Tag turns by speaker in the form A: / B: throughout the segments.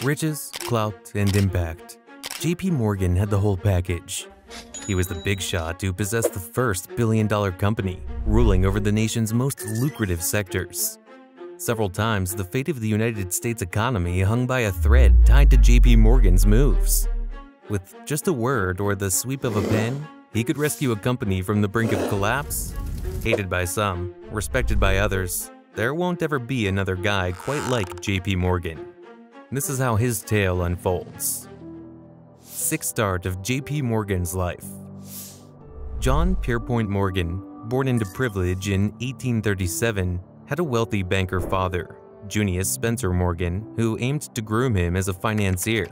A: Riches, clout, and impact. J.P. Morgan had the whole package. He was the big shot who possessed the first billion-dollar company, ruling over the nation's most lucrative sectors. Several times, the fate of the United States economy hung by a thread tied to J.P. Morgan's moves. With just a word or the sweep of a pen, he could rescue a company from the brink of collapse. Hated by some, respected by others, there won't ever be another guy quite like J.P. Morgan. This is how his tale unfolds. Sick start of J.P. Morgan's life. John Pierpont Morgan, born into privilege in 1837, had a wealthy banker father, Junius Spencer Morgan, who aimed to groom him as a financier.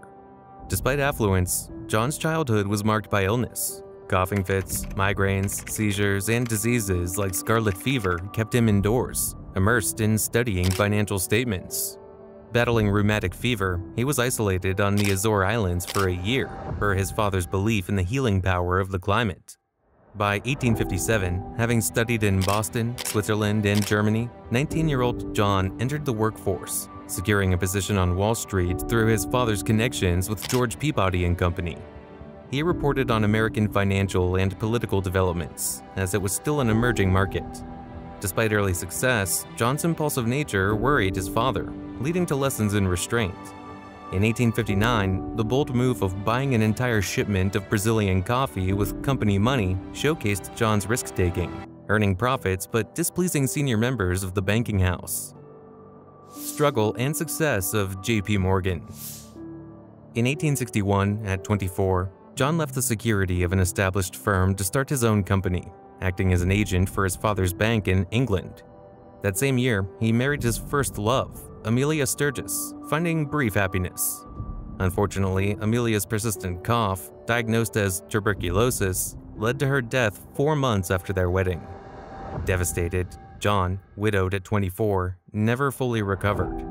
A: Despite affluence, John's childhood was marked by illness. Coughing fits, migraines, seizures, and diseases like scarlet fever kept him indoors, immersed in studying financial statements. Battling rheumatic fever, he was isolated on the Azore Islands for a year, per his father's belief in the healing power of the climate. By 1857, having studied in Boston, Switzerland, and Germany, 19-year-old John entered the workforce, securing a position on Wall Street through his father's connections with George Peabody and Company. He reported on American financial and political developments, as it was still an emerging market. Despite early success, John's impulsive nature worried his father, leading to lessons in restraint. In 1859, the bold move of buying an entire shipment of Brazilian coffee with company money showcased John's risk-taking, earning profits but displeasing senior members of the banking house. Struggle and success of J.P. Morgan. In 1861, at 24, John left the security of an established firm to start his own company, acting as an agent for his father's bank in England. That same year, he married his first love, Amelia Sturgis, finding brief happiness. Unfortunately, Amelia's persistent cough, diagnosed as tuberculosis, led to her death 4 months after their wedding. Devastated, John, widowed at 24, never fully recovered.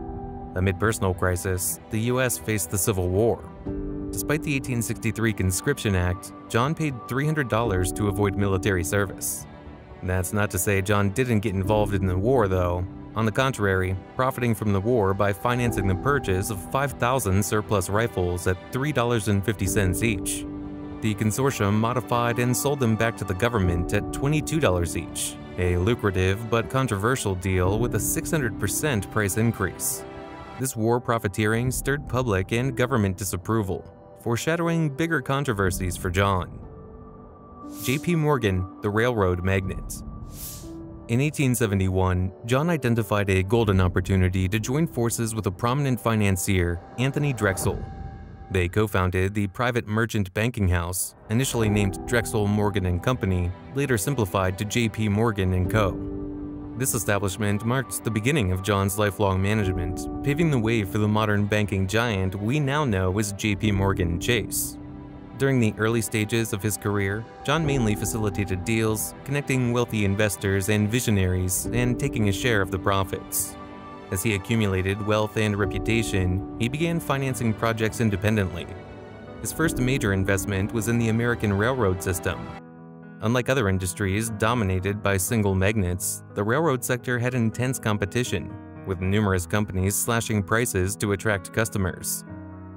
A: Amid personal crisis, the U.S. faced the Civil War. Despite the 1863 Conscription Act, John paid $300 to avoid military service. That's not to say John didn't get involved in the war, though. On the contrary, profiting from the war by financing the purchase of 5,000 surplus rifles at $3.50 each. The consortium modified and sold them back to the government at $22 each, a lucrative but controversial deal with a 600% price increase. This war profiteering stirred public and government disapproval, foreshadowing bigger controversies for John. J.P. Morgan, the railroad magnate. In 1871, John identified a golden opportunity to join forces with a prominent financier, Anthony Drexel. They co-founded the private merchant banking house, initially named Drexel Morgan & Company, later simplified to J.P. Morgan & Co. This establishment marked the beginning of John's lifelong management, paving the way for the modern banking giant we now know as J.P. Morgan Chase. During the early stages of his career, John mainly facilitated deals, connecting wealthy investors and visionaries, and taking a share of the profits. As he accumulated wealth and reputation, he began financing projects independently. His first major investment was in the American railroad system. Unlike other industries dominated by single magnates, the railroad sector had intense competition, with numerous companies slashing prices to attract customers.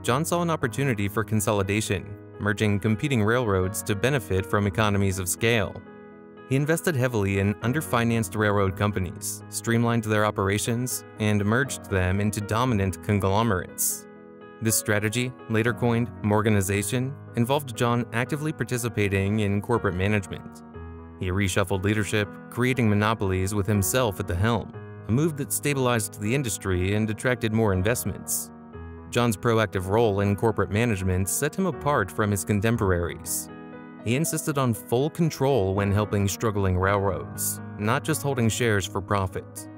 A: John saw an opportunity for consolidation, merging competing railroads to benefit from economies of scale. He invested heavily in underfinanced railroad companies, streamlined their operations, and merged them into dominant conglomerates. This strategy, later coined Morganization, involved John actively participating in corporate management. He reshuffled leadership, creating monopolies with himself at the helm, a move that stabilized the industry and attracted more investments. John's proactive role in corporate management set him apart from his contemporaries. He insisted on full control when helping struggling railroads, not just holding shares for profit.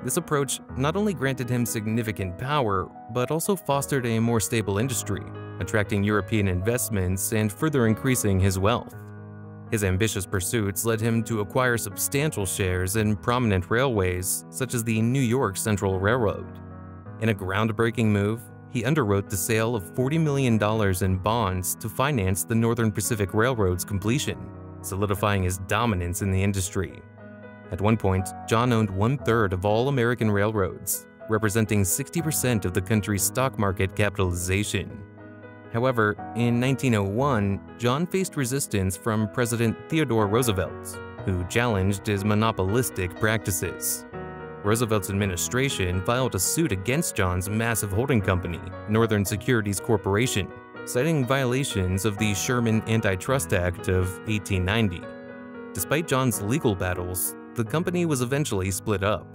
A: This approach not only granted him significant power, but also fostered a more stable industry, attracting European investments and further increasing his wealth. His ambitious pursuits led him to acquire substantial shares in prominent railways, such as the New York Central Railroad. In a groundbreaking move, he underwrote the sale of $40 million in bonds to finance the Northern Pacific Railroad's completion, solidifying his dominance in the industry. At one point, John owned 1/3 of all American railroads, representing 60% of the country's stock market capitalization. However, in 1901, John faced resistance from President Theodore Roosevelt, who challenged his monopolistic practices. Roosevelt's administration filed a suit against John's massive holding company, Northern Securities Corporation, citing violations of the Sherman Antitrust Act of 1890. Despite John's legal battles, the company was eventually split up.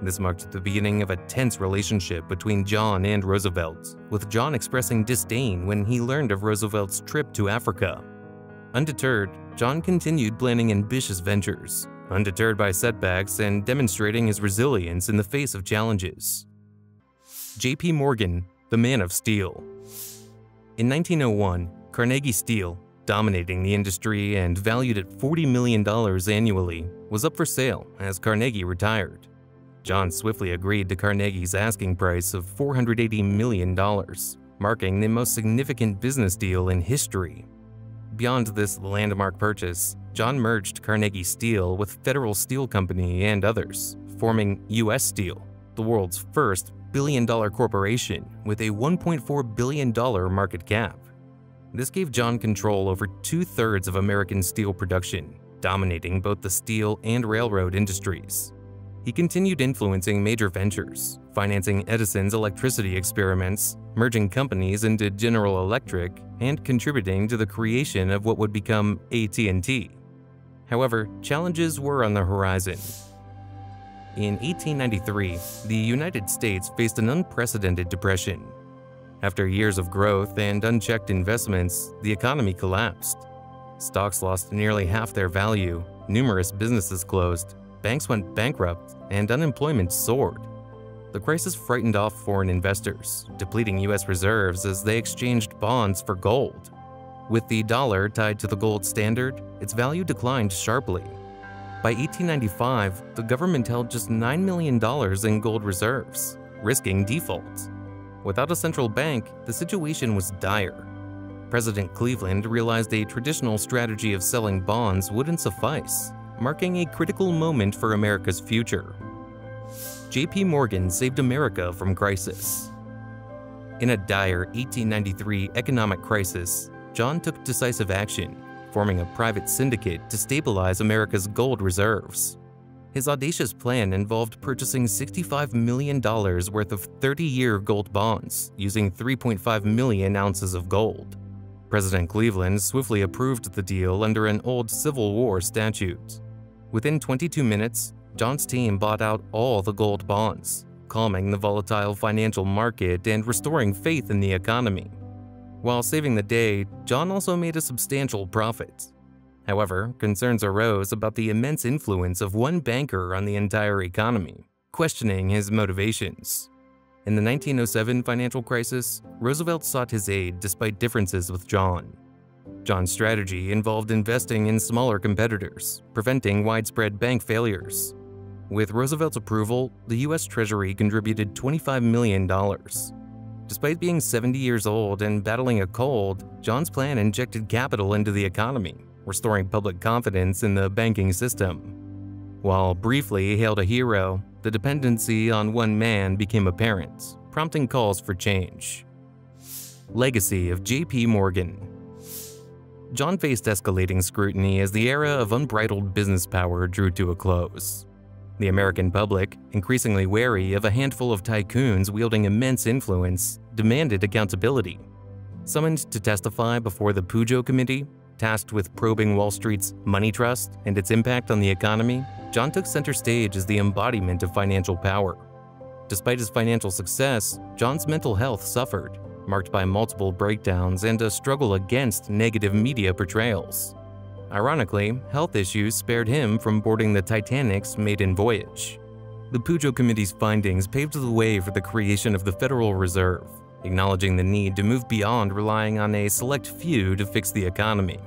A: This marked the beginning of a tense relationship between John and Roosevelt, with John expressing disdain when he learned of Roosevelt's trip to Africa. Undeterred, John continued planning ambitious ventures, undeterred by setbacks and demonstrating his resilience in the face of challenges. J.P. Morgan, the man of steel. In 1901, Carnegie Steel, dominating the industry and valued at $40 million annually, was up for sale as Carnegie retired. John swiftly agreed to Carnegie's asking price of $480 million, marking the most significant business deal in history. Beyond this landmark purchase, John merged Carnegie Steel with Federal Steel Company and others, forming U.S. Steel, the world's first billion-dollar corporation with a $1.4 billion market cap. This gave John control over 2/3 of American steel production, dominating both the steel and railroad industries. He continued influencing major ventures, financing Edison's electricity experiments, merging companies into General Electric, and contributing to the creation of what would become AT&T. However, challenges were on the horizon. In 1893, the United States faced an unprecedented depression. After years of growth and unchecked investments, the economy collapsed. Stocks lost nearly half their value, numerous businesses closed, banks went bankrupt, and unemployment soared. The crisis frightened off foreign investors, depleting U.S. reserves as they exchanged bonds for gold. With the dollar tied to the gold standard, its value declined sharply. By 1895, the government held just $9 million in gold reserves, risking default. Without a central bank, the situation was dire. President Cleveland realized a traditional strategy of selling bonds wouldn't suffice, marking a critical moment for America's future. J.P. Morgan saved America from crisis. In a dire 1893 economic crisis, John took decisive action, forming a private syndicate to stabilize America's gold reserves. His audacious plan involved purchasing $65 million worth of 30-year gold bonds using 3.5 million ounces of gold. President Cleveland swiftly approved the deal under an old Civil War statute. Within 22 minutes, John's team bought out all the gold bonds, calming the volatile financial market and restoring faith in the economy. While saving the day, John also made a substantial profit. However, concerns arose about the immense influence of one banker on the entire economy, questioning his motivations. In the 1907 financial crisis, Roosevelt sought his aid despite differences with John. John's strategy involved investing in smaller competitors, preventing widespread bank failures. With Roosevelt's approval, the U.S. Treasury contributed $25 million. Despite being 70 years old and battling a cold, John's plan injected capital into the economy, restoring public confidence in the banking system. While briefly hailed a hero, the dependency on one man became apparent, prompting calls for change. Legacy of J.P. Morgan. John faced escalating scrutiny as the era of unbridled business power drew to a close. The American public, increasingly wary of a handful of tycoons wielding immense influence, demanded accountability. Summoned to testify before the Pujo Committee, tasked with probing Wall Street's money trust and its impact on the economy, John took center stage as the embodiment of financial power. Despite his financial success, John's mental health suffered, marked by multiple breakdowns and a struggle against negative media portrayals. Ironically, health issues spared him from boarding the Titanic's maiden voyage. The Pujo Committee's findings paved the way for the creation of the Federal Reserve, acknowledging the need to move beyond relying on a select few to fix the economy.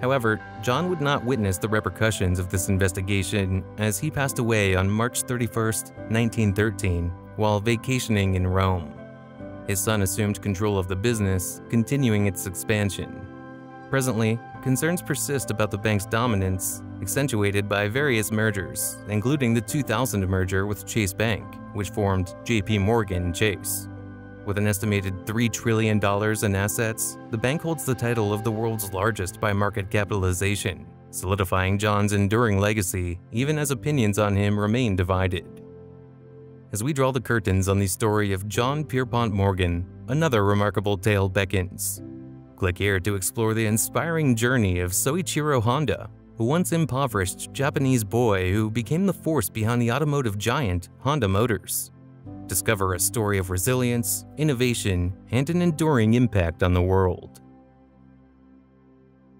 A: However, John would not witness the repercussions of this investigation as he passed away on March 31, 1913, while vacationing in Rome. His son assumed control of the business, continuing its expansion. Presently, concerns persist about the bank's dominance, accentuated by various mergers, including the 2000 merger with Chase Bank, which formed J.P. Morgan Chase. With an estimated $3 trillion in assets, the bank holds the title of the world's largest by market capitalization, solidifying John's enduring legacy even as opinions on him remain divided. As we draw the curtains on the story of John Pierpont Morgan, another remarkable tale beckons. Click here to explore the inspiring journey of Soichiro Honda, a once impoverished Japanese boy who became the force behind the automotive giant Honda Motors. Discover a story of resilience, innovation, and an enduring impact on the world.